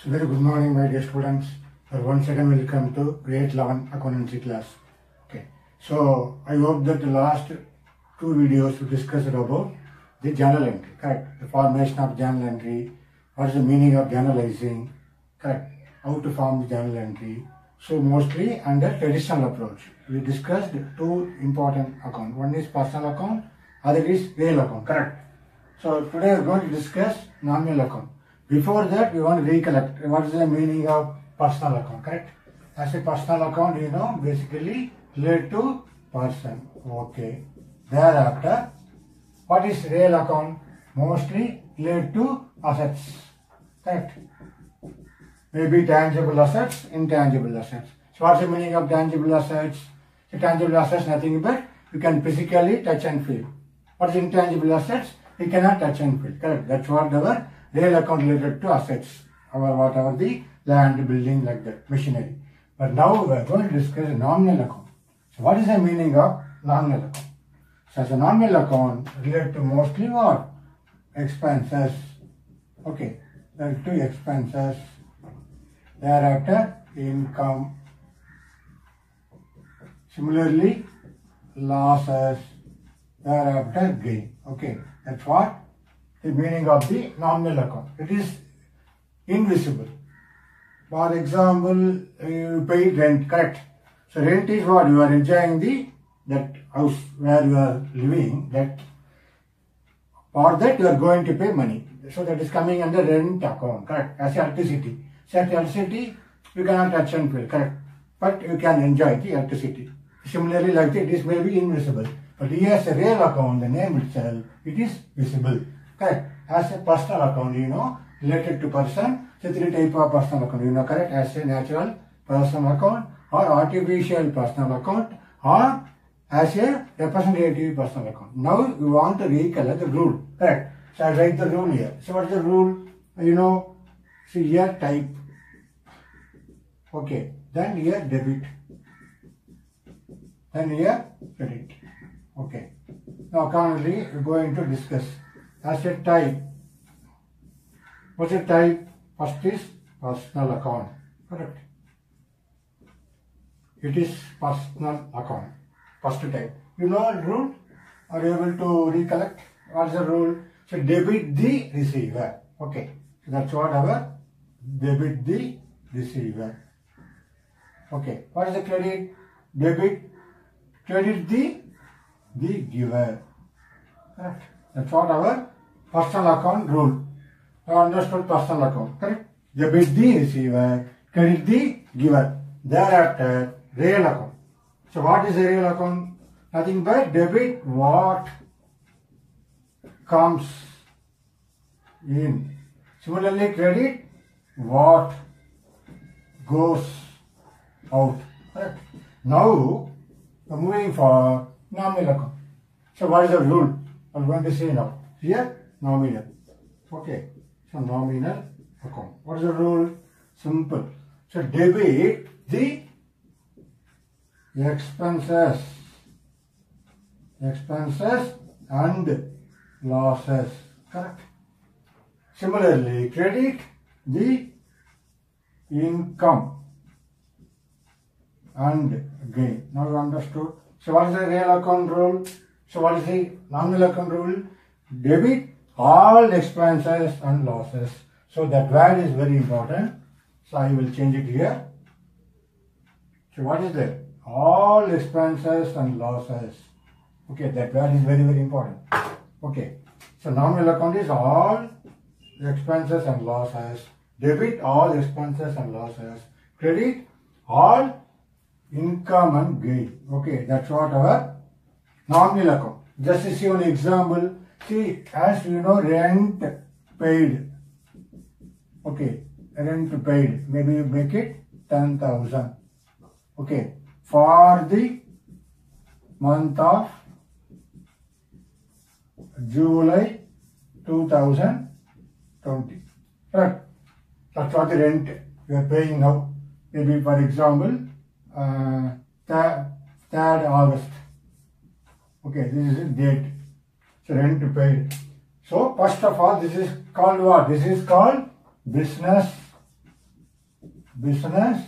So very good morning, my dear students. Once again, welcome to grade 11 accountancy class. Okay. So I hope that the last two videos we discussed about the journal entry, correct? The formation of journal entry, what is the meaning of journalizing, correct? How to form the journal entry. So mostly under traditional approach, we discussed two important accounts. One is personal account, other is real account, correct? So today we are going to discuss nominal account. Before that, we want to recollect what is the meaning of personal account, correct? As a personal account, you know, basically related to person. Okay. Thereafter, what is real account? Mostly related to assets, correct? Maybe tangible assets, intangible assets. So what's the meaning of tangible assets? The tangible assets nothing but you can physically touch and feel. What is intangible assets? You cannot touch and feel, correct? That's what our real account related to assets, our whatever the land, building, like that, machinery. But now we are going to discuss a nominal account. So what is the meaning of nominal account? So as a nominal account related to mostly what? Expenses. Okay, related to expenses. Thereafter, income. Similarly, losses. Thereafter, gain. Okay, that's what the meaning of the nominal account. It is invisible. For example, you pay rent, correct? So rent is what? You are enjoying that house where you are living. That for that you are going to pay money. So that is coming under rent account, correct? As electricity. So electricity you cannot touch and feel, correct? But you can enjoy the electricity. Similarly, like that, this may be invisible. But here as a real account, the name itself, it is visible. Correct. As a personal account, you know, related to person, so three type of personal account, you know, correct? As a natural personal account, or artificial personal account, or as a representative personal account. Now you want to recollect the rule, correct? So I write the rule here. So what is the rule? You know, see here type. Okay. Then here debit. Then here credit. Okay. Now currently we are going to discuss asset type. What's the type? First is personal account. Correct. It is personal account. First type. You know the rule? Are you able to recollect? What's the rule? So debit the receiver. Okay. So that's what our debit the receiver. Okay. What is the credit? Debit. Credit the giver. Correct. That's what our personal account rule. You understood personal account, correct? Debit the receiver, credit the giver. Thereafter, real account. So what is a real account? Nothing but debit what comes in. Similarly, credit what goes out. Correct. Now, moving for nominal account. So what is the rule? I'm going to say now. Here, nominal. Okay. So nominal account. What is the rule? Simple. So debit the expenses and losses. Correct. Similarly, credit the income and gain. Now you understood. So what is the real account rule? So what is the nominal account rule? Debit all expenses and losses. So that word is very important. So I will change it here. So what is that? All expenses and losses. Okay, that word is very, very important. Okay. So nominal account is all expenses and losses. Debit all expenses and losses. Credit all income and gain. Okay, that's what our nominal account. Just to see one example. See, as you know, rent paid. Okay, rent paid. Maybe you make it 10,000. Okay, for the month of July 2020. Right. That's what the rent you are paying now. Maybe for example, 3rd August. Okay, this is the date. So rent paid. So first of all, this is called what? This is called business business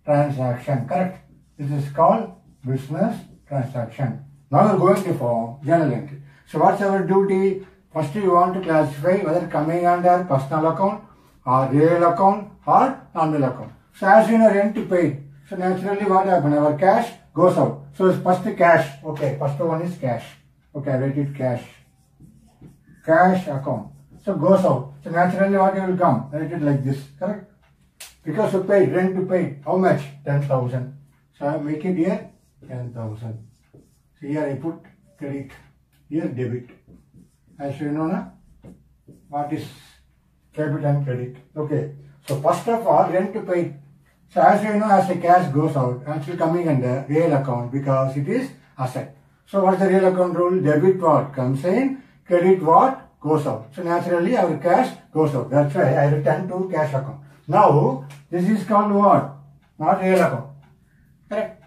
transaction. Correct? This is called business transaction. Now we're going to form journal entry. So what's our duty? First you want to classify whether coming under personal account or real account or nominal account. So as you know, rent paid. So naturally what happens? Our cash goes out. So it's first cash. Okay, first one is cash. Okay, I write it cash. Cash account. So goes out. So naturally what will come? Write it like this. Correct? Because you paid, rent to pay. How much? 10,000. So I make it here 10,000. So here I put credit. Here debit. As you know now, what is debit and credit? Okay. So first of all, rent to pay. So as you know, as the cash goes out, actually coming under real account because it is asset. So what is the real account rule? Debit what comes in, credit what goes out. So naturally our cash goes out. That's why I return to cash account. Now this is called what? Not real account. Correct?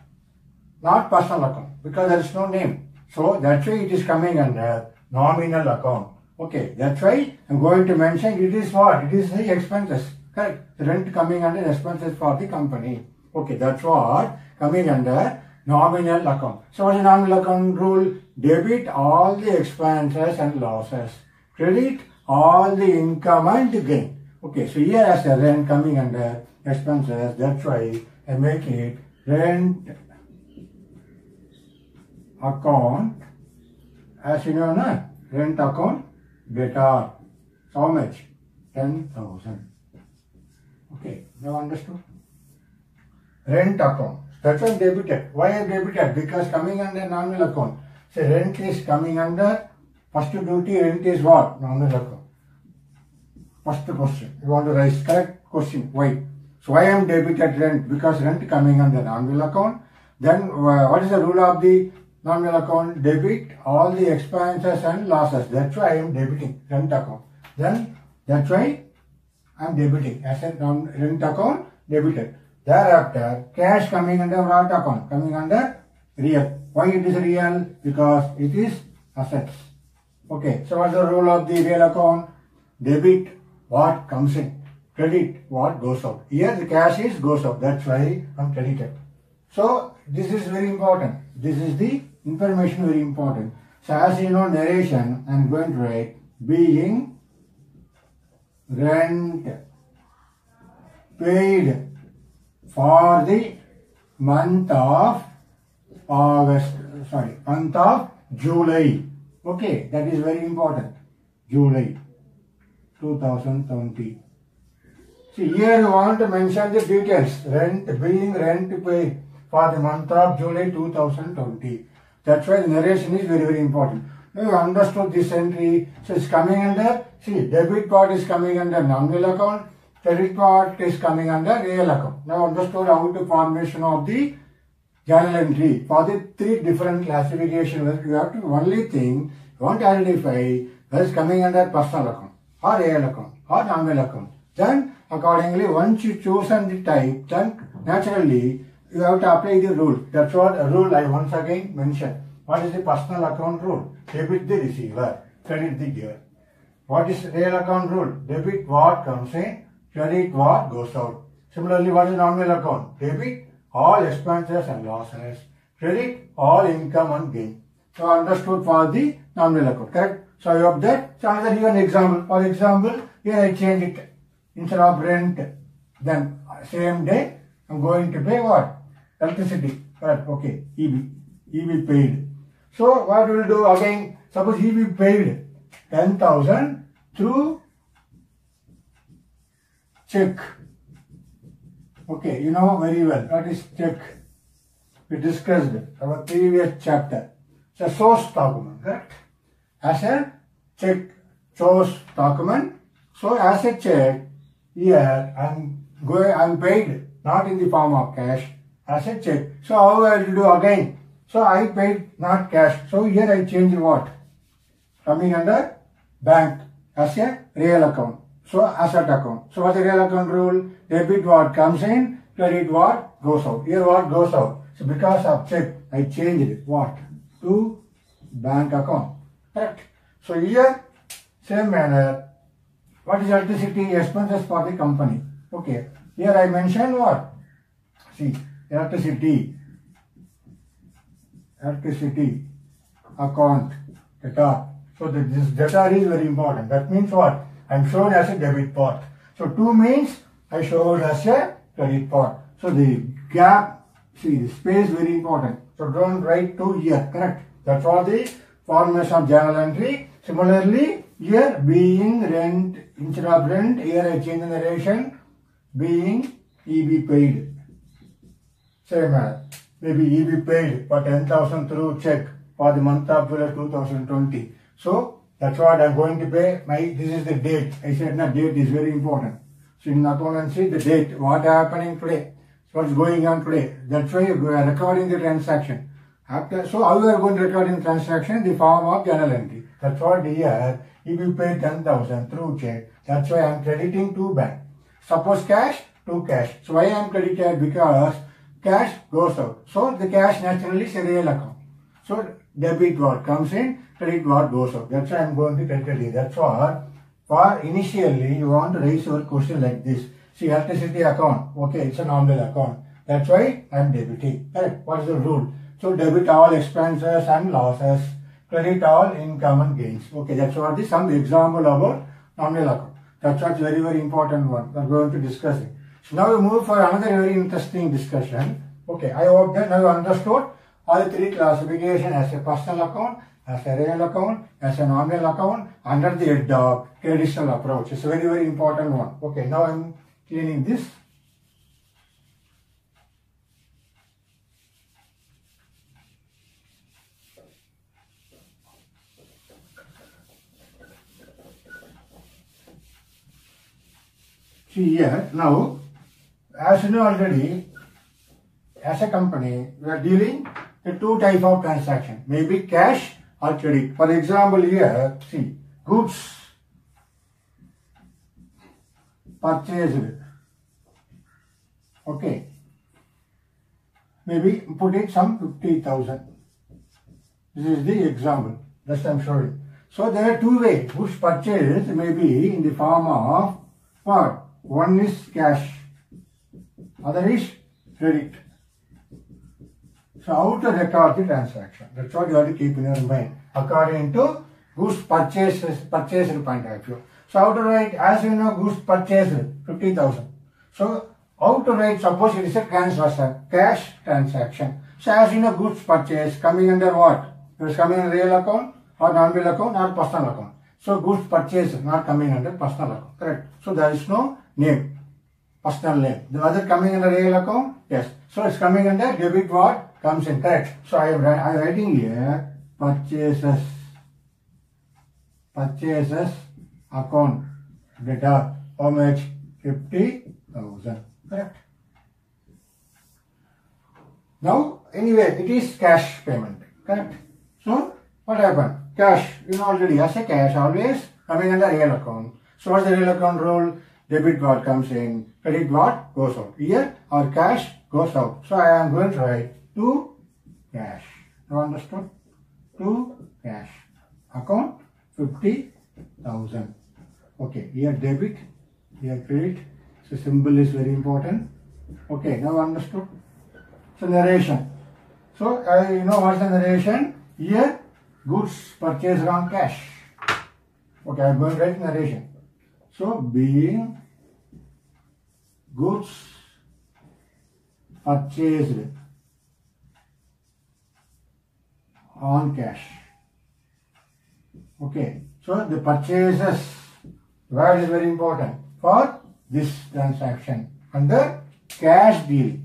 Not personal account because there is no name. So that's why it is coming under nominal account. Okay, that's why I'm going to mention it is what? It is the expenses. Correct? The rent coming under expenses for the company. Okay, that's what coming under nominal account. So what is nominal account rule? Debit all the expenses and losses. Credit all the income and gain. Okay, so here as the rent coming under expenses, that's why I make it rent account. As you know, na? Rent account debtor. So how much? 10,000. Okay, now understood? Rent account. That's why debited. Why I debited? Because coming under nominal account. So rent is coming under first duty. Rent is what? Nominal account. First question. You want to raise correct question. Why? So why I am debited rent? Because rent coming under nominal account. Then what is the rule of the nominal account? Debit all the expenses and losses. That's why I am debiting rent account. Then that's why I am debiting asset rent account debited. Thereafter cash coming under what account? Coming under real. Why it is real? Because it is assets. Okay. So what's the rule of the real account? Debit what comes in. Credit what goes out. Here the cash is goes out. That's why I am credited. So this is very important. This is the information very important. So as you know, narration, I am going to write being rent paid for the month of month of July. Okay, that is very important. July 2020. See here you want to mention the details. Being rent paid for the month of July 2020. That's why the narration is very, very important. Now you understood this entry. So it's coming under, see, debit part is coming under nominal account, credit part is coming under real account. Now understood how to formation of the journal entry for the three different classification. You have to only thing, you want to identify whether it's coming under personal account or real account or nominal account. Then accordingly, once you chosen the type, then naturally you have to apply the rule. That's what a rule I once again mentioned. What is the personal account rule? Debit the receiver, credit the giver. What is real account rule? Debit what comes in, credit what goes out. Similarly, what is nominal account? Debit all expenses and losses, credit all income and gain. So understood for the nominal account, correct? So I hope that. So another here an example. For example, here I change it. Instead of rent, then same day I am going to pay what? Electricity. Correct. Okay. EB paid. So what we will do again? Suppose EB paid 10,000 through check. Okay, you know very well what is check. We discussed our previous chapter. So source document, correct? As a check, source document. So as a check, here I'm paid not in the form of cash, as a check. So how I will do again? So I paid not cash. So here I change what? Coming under bank as a real account. So asset account. So what's the real account rule? Debit what comes in, credit what goes out. Here what goes out. So because of check, I changed it what? To bank account. Correct. So here, same manner, what is electricity expenses for the company? Okay. Here I mentioned what? See, electricity account data. So this data is very important. That means what? I am shown as a debit part. So 2 means I showed as a credit part. So the gap, see the space very important. So don't write 2 here, correct? That's all the formation of journal entry. Similarly, here being rent, instead of rent, here I change the narration, being EB paid. Same as, maybe EB paid for 10,000 through check for the month of July 2020. So that's what I'm going to pay. This is the date. I said no, date is very important. So in accountancy, the date, what happening today, what's going on today. That's why we are recording the transaction. So how we are going to record in transaction in the form of journal entry. That's what here, if you pay 10,000 through check, that's why I am crediting to bank. Suppose cash, to cash. So why I am credited? Because cash goes out. So the cash naturally is a real account. So debit what comes in, credit what goes out. That's why I am going to credit it. That's what, for initially you want to raise your question like this. See, electricity account, okay, it's a nominal account. That's why I am debiting. Correct? What is the rule? So debit all expenses and losses, credit all income and gains. Okay, that's what is some example about nominal account. That's what's very, very important one. We're going to discuss it. So now we move for another very interesting discussion. Okay, I hope that now you understood all the 3 classification as a personal account, as a real account, as a nominal account under the head of traditional approach. It's a very, very important one. Okay, now I'm cleaning this. See here, now, as you know already, as a company, we are dealing with 2 types of transaction, maybe cash or credit. For example, here, see, goods purchased, okay, maybe put it some 50,000. This is the example, just I am showing. So there are 2 ways. Goods purchased may be in the form of what? One is cash, other is credit. So how to record the transaction? That's what you have to keep in your mind according to goods purchased point of view. So how to write? As you know, goods purchased 50,000. So how to write? Suppose it is a transaction, cash transaction. So as you know, goods purchased coming under what? It is coming in real account or nominal account or personal account. So goods purchased not coming under personal account. Correct. So there is no name, personal name. The other coming under real account? Yes. So it's coming under debit what comes in. Correct. So I am writing here purchases account data. How much? 50,000. Correct. Now anyway it is cash payment. Correct. So what happened? Cash, you know already as a cash always coming under real account. So what's the real account rule? Debit what comes in, credit what goes out. Here our cash goes out. So I am going to write to cash. You understood? To cash. Account 50,000. Okay, here debit, here credit. So symbol is very important. Okay, now understood? So narration. So you know what's the narration? Here goods purchased on cash. Okay, I am going to write narration. So being goods purchased on cash. Okay, so the purchases word is very important for this transaction under cash deal.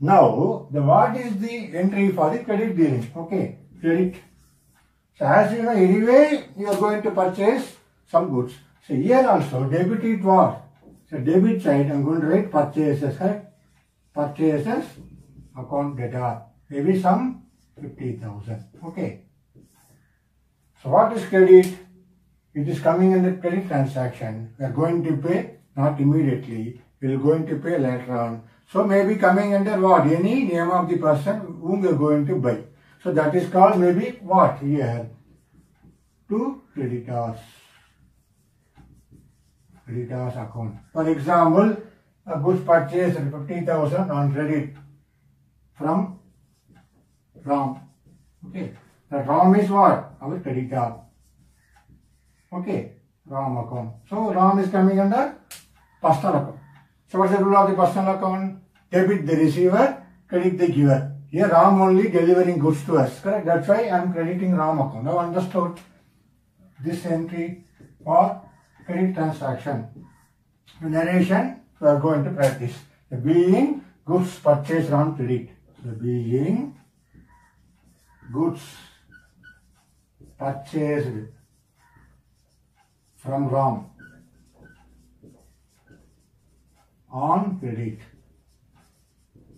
Now the what is the entry for the credit dealing? Okay, credit. So as you know, anyway you are going to purchase some goods. So here also debit it what? So debit side I am going to write purchases, correct? Purchases account data, maybe some 50,000. Okay. So what is credit? It is coming in the credit transaction. We are going to pay not immediately. We are going to pay later on. So maybe coming under what? Any name of the person whom we are going to buy. So that is called maybe what here? To creditors. Creditors account. For example, goods purchased 50,000 on credit from Ram. Okay, the Ram is what? Our creditor. Okay, Ram account. So Ram is coming under personal account. So what's the rule of the personal account? Debit the receiver, credit the giver. Here Ram only delivering goods to us, correct? That's why I am crediting Ram account. Now understood this entry for credit transaction. The narration we are going to practice. The being goods purchased on credit. The being goods purchased from Ram on credit.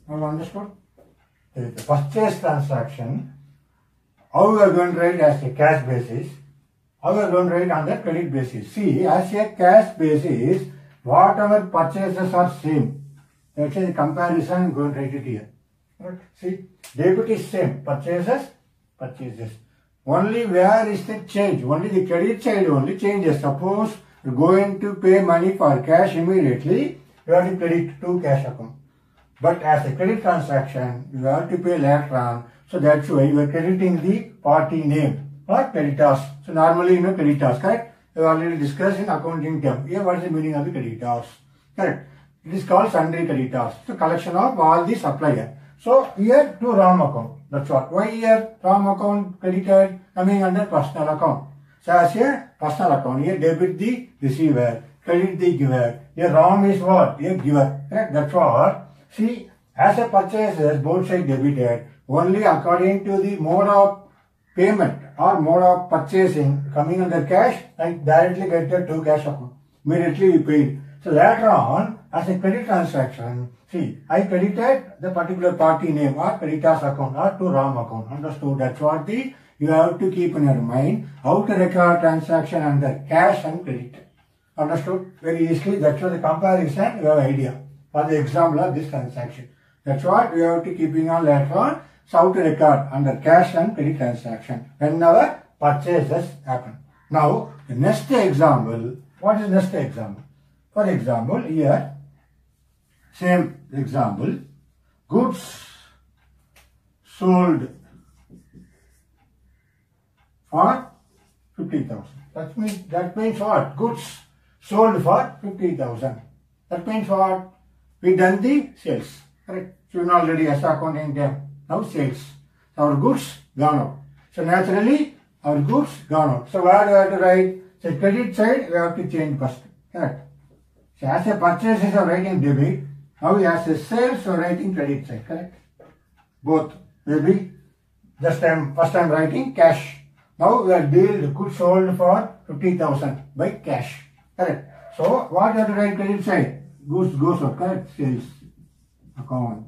Now understood? The purchase transaction, how we are going to write as a cash basis, how we are going to write on the credit basis. See, as a cash basis, whatever purchases are same. Let's say the comparison, I am going to write it here. Right? See, debit is same, purchases. Only where is the change? Only the credit side only changes. Suppose you are going to pay money for cash immediately, you have to credit to cash account. But as a credit transaction, you have to pay later on. So that's why you are crediting the party name or creditors. So normally you know creditors, correct? We have already discussed in accounting term. Here what is the meaning of the creditors? Correct. It is called sundry creditors. So collection of all the supplier. So here to Ram account. That's what. Why here Ram account credited coming under personal account? So as a personal account, here debit the receiver, credit the giver. Here Ram is what? Here giver. Correct? That's what. See, as a purchaser, both sides debited only according to the mode of payment or mode of purchasing coming under cash and directly credited to cash account. Immediately we paid. So later on, as a credit transaction, see, I credited the particular party name or creditor's account or to Ram account. Understood? That's what you have to keep in your mind how to record transaction under cash and credit. Understood? Very easily. That's why the comparison you have idea for the example of this transaction. That's what we have to keep in on later on. So how to record under cash and credit transaction whenever purchases happen. Now the next example. What is next example? For example, here same example. Goods sold for 50,000. That means what? Goods sold for 50,000. That means what? We done the sales. Correct? So you know already as accounting term. Now sales. Our goods gone out. So naturally our goods gone out. So where do we have to write? So credit side we have to change first. Correct? So as a purchase is writing debit. Now as a sales we are writing credit side. Correct? Both. Maybe just first time writing cash. Now we are billed goods sold for 50,000 by cash. Correct? So what you have to write credit side? Goods goes out, correct? Sales account.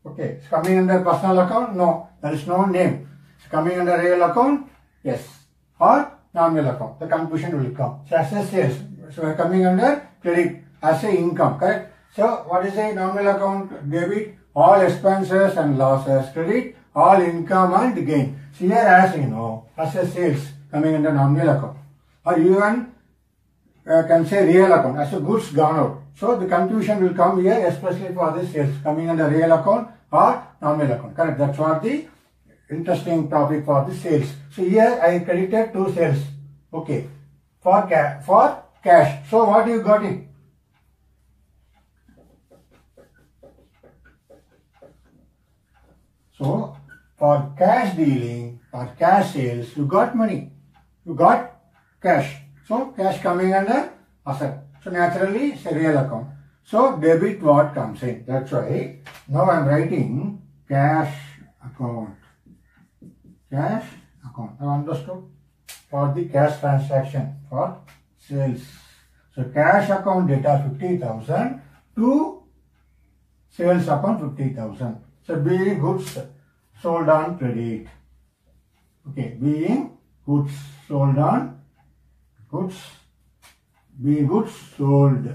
Okay, it's coming under personal account? No, there is no name. It's coming under real account? Yes. Or nominal account. The confusion will come. So as a sales, so we are coming under credit as a income, correct? So what is a nominal account? Debit all expenses and losses. Credit all income and gain. So here as you know, as a sales coming under nominal account. Or even can say real account as a goods gone out. So the confusion will come here, especially for the sales coming under real account or nominal account. Correct? That's what the interesting topic for the sales. So here I credited two sales. Okay, for cash. So what you got it? So for cash dealing or cash sales, you got money. You got cash. So cash coming under asset. So naturally it's a real account. So debit what comes in. That's why now I am writing cash account. Cash account. Now understood? For the cash transaction for sales. So cash account data 50,000 to sales account 50,000. So being goods sold on credit. Okay, being goods sold on being goods sold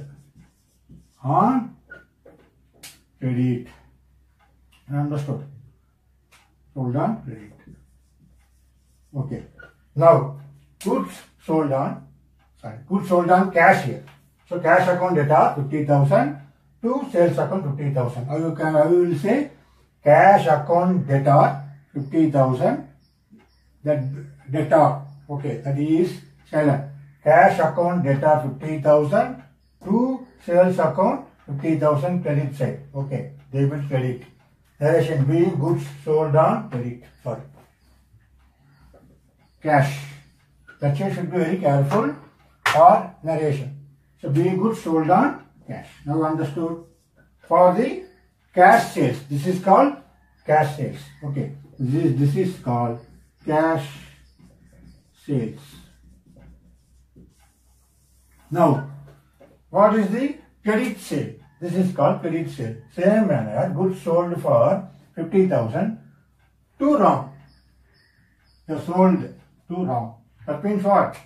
on credit. Understood? Sold on credit. Okay. Now goods sold on cash here. So cash account data 50,000 to sales account 50,000. I will say cash account debtor 50,000. That debtor, okay, that is silent. Cash account debtor 50,000 to sales account 50,000 credit side. Okay, debit credit. Narration B, goods sold on credit. Sorry. Cash. That should be very careful for narration. So B, goods sold on cash. Now understood? For the cash sales, this is called cash sales. Okay, this is called cash sales. Now, what is the credit sale? This is called credit sale. Same manner, goods sold for 50,000 to Ram. They sold to Ram. That means what?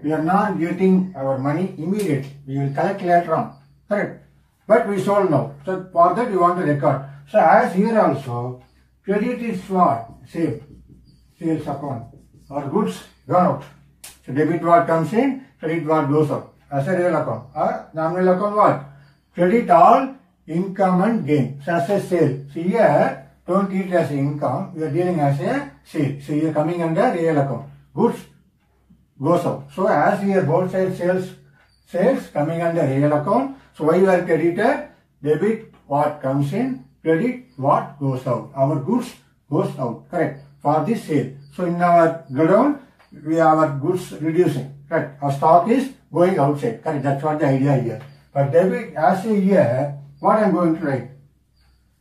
We are not getting our money immediately. We will collect later on. Correct? But we sold now. So for that we want to record. So as here also, credit is what? Sale. Sales account. Or goods gone out. So debit what comes in, credit what goes out. As a real account. Or nominal account what? Credit all income and gain. So as a sale. So here, don't treat it as income. We are dealing as a sale. So here coming under real account. Goods goes out. So as here both sides sales coming under real account. So why you are credited? Debit what comes in, credit what goes out. Our goods goes out. Correct. For this sale. So in our godown, we have our goods reducing. Correct. Our stock is going outside. Correct. That's what the idea here. But debit as a here, what I am going to write?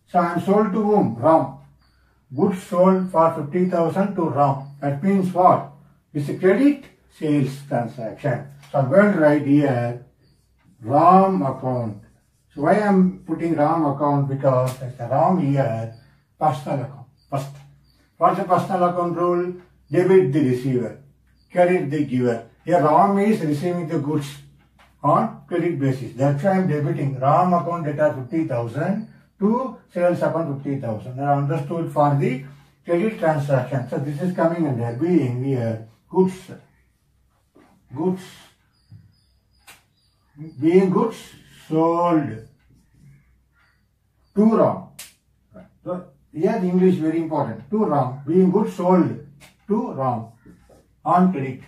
So I am sold to whom? Ram. Goods sold for 50,000 to Ram. That means what? It's a credit sales transaction. So I am going to write here Ram account. So why I am putting Ram account? Because it's a Ram here, personal account. First. What's the personal account rule? Debit the receiver, credit the giver. Here Ram is receiving the goods on credit basis. That's why I am debiting Ram account debtor 50,000 to sales account 50,000. I understood for the credit transaction. So this is coming under being here goods. Goods. Being goods sold to Ram. So here the English is very important. To Ram. Being goods sold to Ram on credit.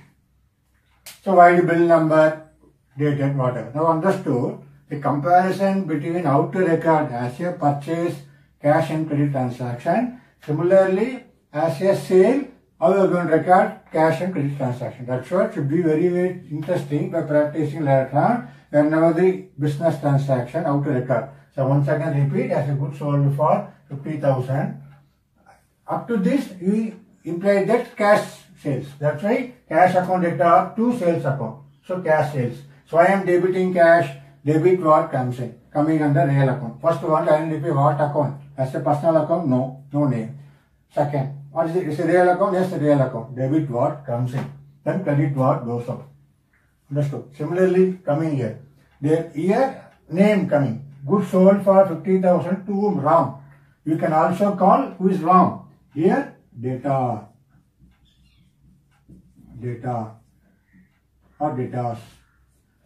So why the bill number, date and whatever. Now understood the comparison between how to record as a purchase, cash and credit transaction. Similarly, as a sale, how you are going to record cash and credit transaction. That's what should be very, very interesting by practicing later on whenever the business transaction, how to record. So once again repeat, as a goods sold for 50,000. Up to this, we implied that cash sales. That's why cash account debtor to sales account. So cash sales. So I am debiting cash. Debit what comes in, coming under real account. First one, identify what account. As a personal account, no name. Second, what is it? Is a real account? Yes, a real account. Debit what comes in. Then credit what goes out. Understood? Similarly, coming here. Here, name coming. Goods sold for 50,000 to Ram. You can also call who is Ram. Here, debtor. Data or debtors.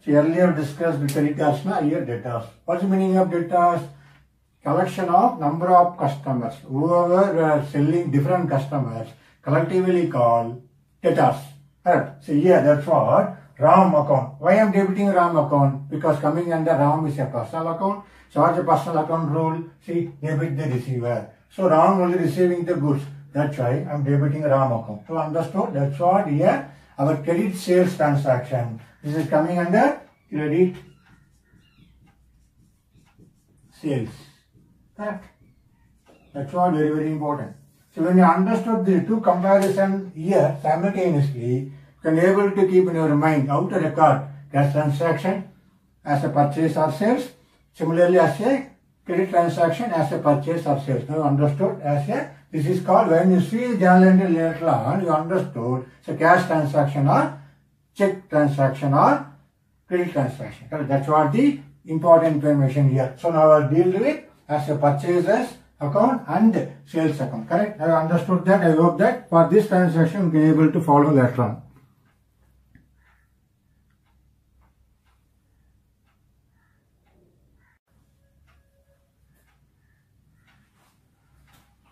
See, earlier discussed the creditors, now here debtors. What's the meaning of debtors? Collection of number of customers. Whoever are selling different customers collectively called debtors. Correct. See here, that's what Ram account. Why I am debiting Ram account? Because coming under Ram is a personal account. So what's the personal account rule? See, debit the receiver. So Ram only receiving the goods. That's why I am debiting Ram account. So understood? That's what here our credit sales transaction. This is coming under credit sales. Correct? That's what very, very important. So when you understood the two comparison here simultaneously, you can able to keep in your mind how to record cash transaction as a purchase or sales. Similarly as a credit transaction as a purchase or sales. Now understood as a, this is called, when you see the journal entry later on, you understood it's a cash transaction or check transaction or credit transaction. That's what the important information here. So now I will deal with as a purchases account and sales account. Correct? I have understood that. I hope that for this transaction you can be able to follow later on.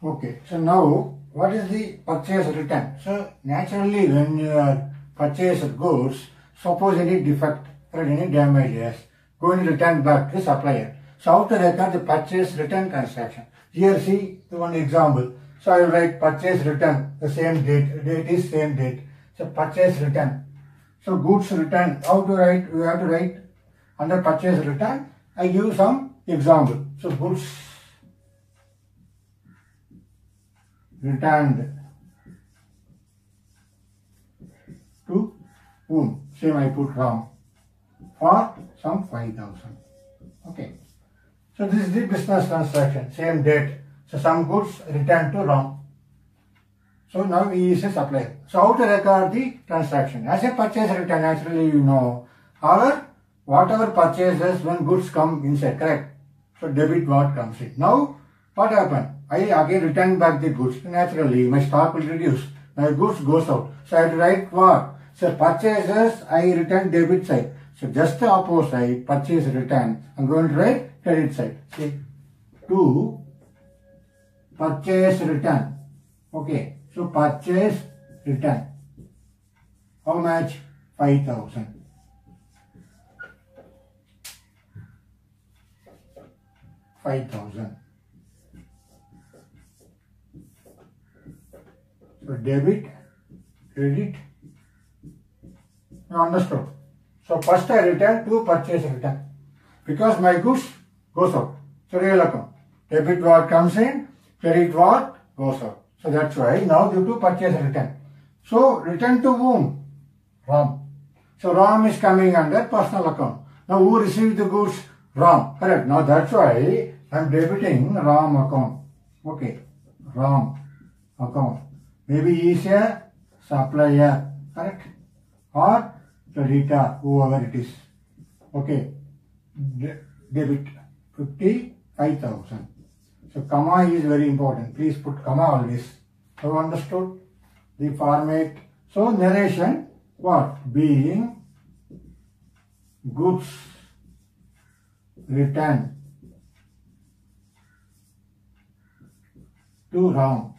Okay, so now what is the purchase return? So naturally when you are purchase goods, suppose any defect or any damages, going to return back to the supplier. So how to record the purchase return transaction? Here see the one example. So I will write purchase return, the same date, date is same date. So purchase return. So goods return, how to write? We have to write under purchase return. I give some example. So goods returned to whom? Same I put Ram for some 5,000. Okay. So this is the business transaction, same date. So some goods returned to Ram. So now he is a supplier. So how to record the transaction? As a purchase return, naturally you know, our whatever purchases when goods come inside, correct? So debit what comes in. Now what happened? I again return back the goods. Naturally my stock will reduce. My goods goes out. So I have to write what? So purchases I return debit side. So just the opposite, purchase return. I'm going to write credit side. See, to purchase return. Okay. So purchase return. How much? 5,000. So debit, credit. Now understood. So first I return to purchase return because my goods goes out. So real account. Debit what comes in, credit what goes out. So that's why now due to purchase return. So return to whom? Ram. So Ram is coming under personal account. Now who received the goods? Ram. Correct. Now that's why I am debiting Ram account. Okay. Ram account. Maybe he is a supplier. Correct. Or creditor, whoever it is. Okay. Debit 55,000. So comma is very important. Please put comma always. Have you understood the format? So narration, what? Being goods returned to Ram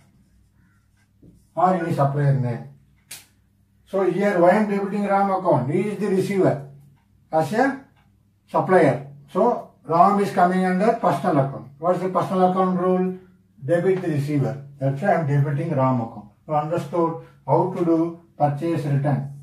or any supplier name. So here why I am debiting Ram account? He is the receiver as a supplier. So Ram is coming under personal account. What is the personal account rule? Debit the receiver. That's why I am debiting Ram account. You understood how to do purchase return.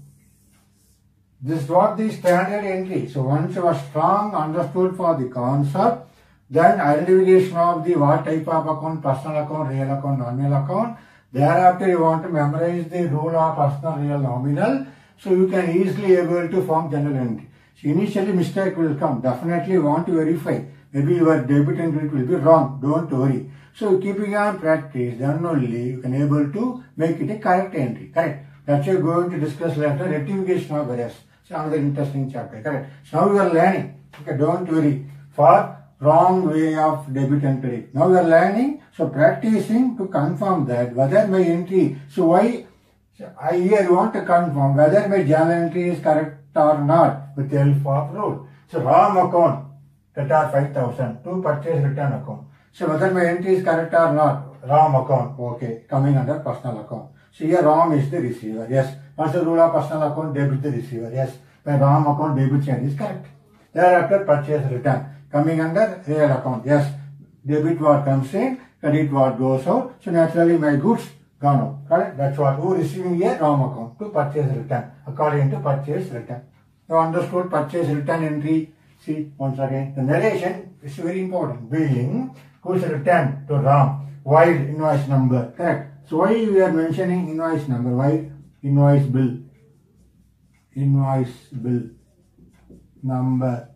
This is what the standard entry. So once you are strong understood for the concept, then identification of the what type of account, personal account, real account, nominal account. Thereafter you want to memorize the rule of personal, real, nominal. So you can easily able to form general entry. So initially mistake will come. Definitely you want to verify. Maybe your debit and credit will be wrong. Don't worry. So keeping on practice, then only you can able to make it a correct entry. Correct. That's why we are going to discuss later rectification of errors. It's another interesting chapter. Correct. So now you are learning. Okay, don't worry. For wrong way of debit and credit. Now we are learning. So practicing to confirm that whether my entry. So why I here want to confirm whether my journal entry is correct or not with the help of rule. So Ram account that are 5,000 to purchase return account. So whether my entry is correct or not, Ram account, okay, coming under personal account. So here Ram is the receiver, yes. What's the rule of personal account? Debit the receiver, yes. My Ram account debit change is correct. Thereafter purchase return, coming under real account, yes. Debit what comes in, credit what goes out. So naturally my goods gone out, correct? That's what who receiving here? Ram account to purchase return, according to purchase return. You understood purchase return entry? See, once again, the narration is very important. Being goods returned to Ram while invoice number, correct? So why we are mentioning invoice number? Why invoice bill? Invoice bill number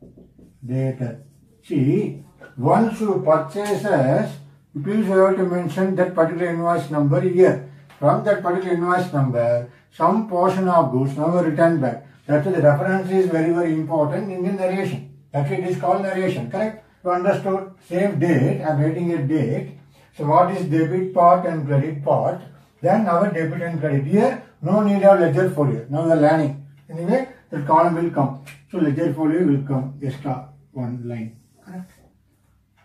dated. See, once you purchases, please you have to mention that particular invoice number here. From that particular invoice number, some portion of goods now returned back. That's why the reference is very, very important in the narration. That's why it is called narration, correct? You understood? Same date, I am writing a date. So what is debit part and credit part? Then our debit and credit. Here, no need of ledger folio. Now we are learning. Anyway, the column will come. So ledger folio will come extra one line. Correct?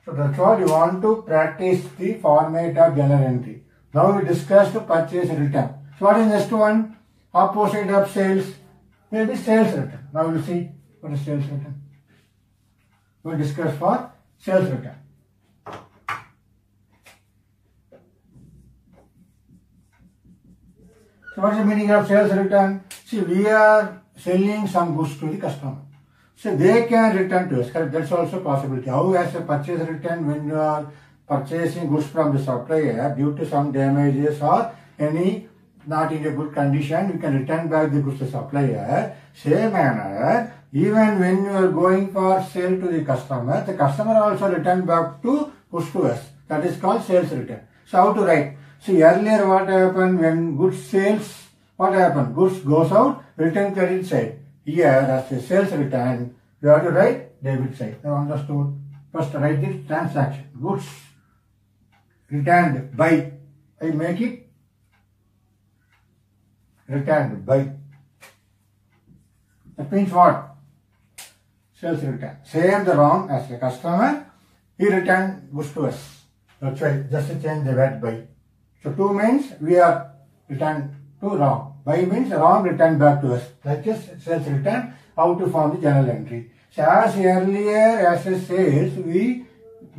So that's what you want to practice the format of journal entry. Now we discussed purchase return. So what is next one? Opposite of sales, maybe sales return. Now we'll see what is sales return. We'll discuss for sales return. So what is the meaning of sales return? See, we are selling some goods to the customer. So they can return to us. Correct? That's also a possibility. How as a purchase return when you are purchasing goods from the supplier due to some damages or any not in a good condition, you can return back the goods to supplier. Same manner, even when you are going for sale to the customer also return back to goods to us. That is called sales return. So how to write? See, earlier what happened when goods sales, what happened? Goods goes out, return credit side. Here as a sales return, you have to write debit side. Now understood? First write the transaction. Goods returned by. I make it returned by. That means what? Sales return. Same the wrong as a customer. He returned goods to us. That's why just change the word by. So 2 means we are returned to wrong. By means wrong returned back to us. Like this sales return, how to form the journal entry. So as earlier as a sales, we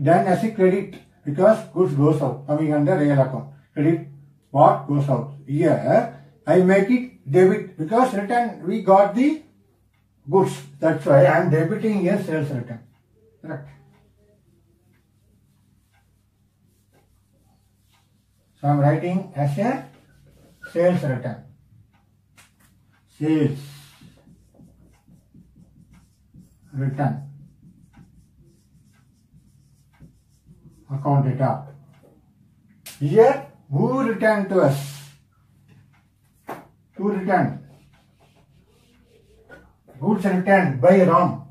done as a credit because goods goes out, coming under real account. Credit what goes out. Here I make it debit because return we got the goods. That's why I am debiting here sales return. Correct. So I am writing as a sales return. Sales return. Account data. Here, who returned to us? Who returned? Goods returned by Ram.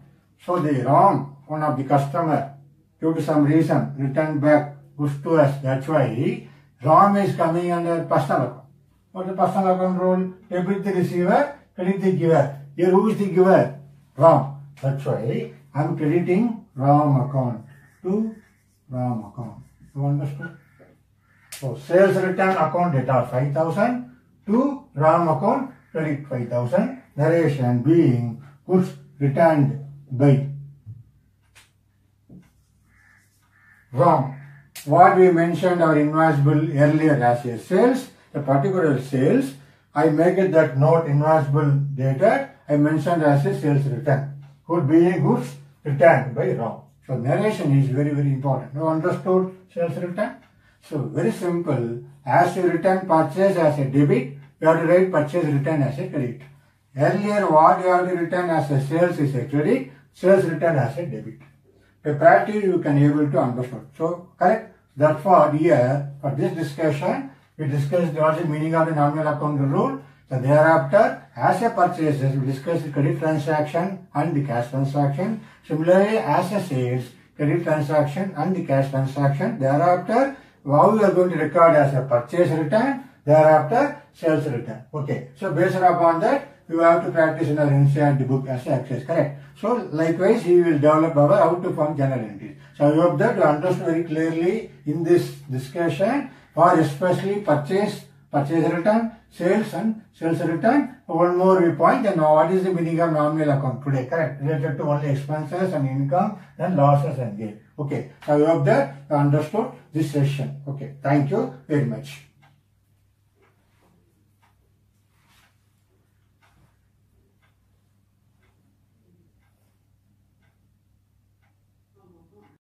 So the Ram, one of the customer, due to some reason, returned back goods to us. That's why Ram is coming under personal account. What is the personal account rule? Debit the receiver, credit the giver. Here who is the giver? Ram. That's why I am crediting Ram account to Ram account. You understood? So sales return account data 5,000 to Ram account credit 5,000. Narration being goods returned by Ram. What we mentioned our invoice bill earlier as a sales, the particular sales, I make it that note invoice bill dated, I mentioned as a sales return. Could be goods returned by Ram. So narration is very, very important. You understood sales return? So very simple. As you return purchase as a debit, you have to write purchase return as a credit. Earlier what you have to return as a sales is a credit, sales return as a debit. The practice you can able to understand. So correct. Therefore here for this discussion we discussed what is the meaning of the nominal account rule. So thereafter as a purchases we discussed the credit transaction and the cash transaction. Similarly as a sales, credit transaction and the cash transaction. Thereafter how we are going to record as a purchase return. Thereafter sales return. Okay. So based upon that you have to practice in our NCERT book as an exercise. Correct. So likewise we will develop our how to form journal entries. So I hope that you understood very clearly in this discussion for especially purchase return, sales and sales return. One more point, and what is the meaning of nominal account today? Correct. Related to only expenses and income and losses and gain. Okay. So I hope that you understood this session. Okay. Thank you very much.